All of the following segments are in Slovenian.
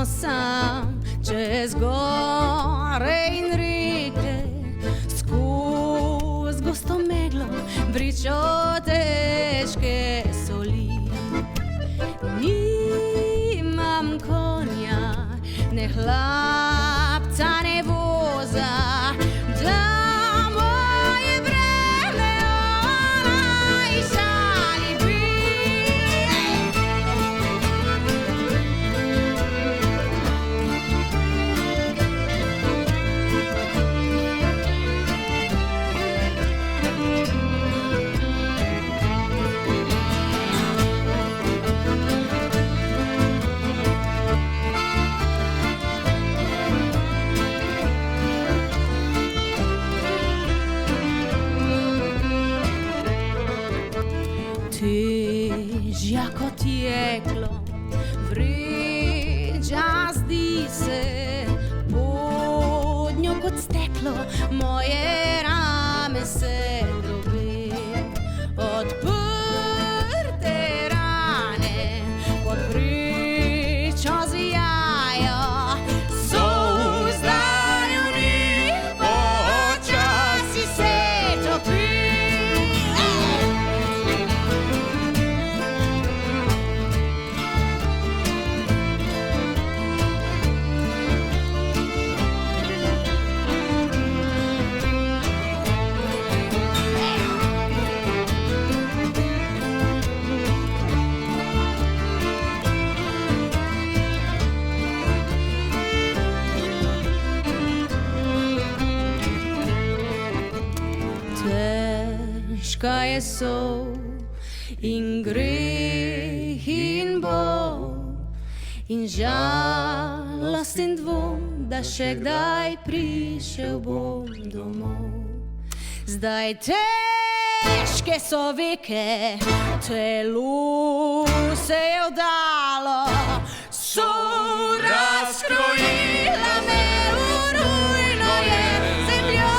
vedno sam, čez gore in reke, skozi gosto meglo, bričo težke soli. Nimam konja, ne hlapca, ne voza, da moje breme olajšali bi. Težja kot jeklo, vređa zdi se, pod njo kot steklo, moje rame se drobe. Odprte rane pod pričo zijajo, solzdaju ni, počasi se topi. Težka je sol in greh in bol in žalost in dvom, da še kdaj prišel bom domov. Zdaj težke so veke, telu se je vdalo, so razkrojila me, urujno je zemljo.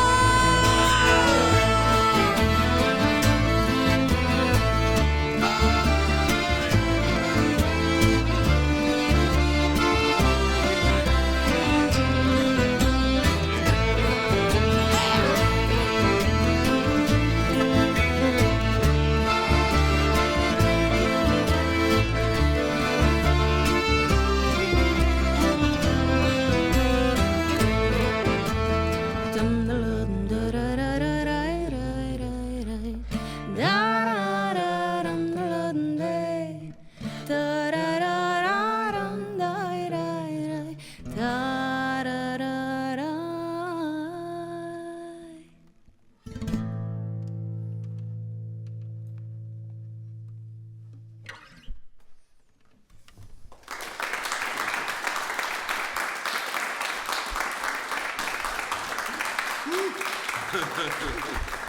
Ha ha ha.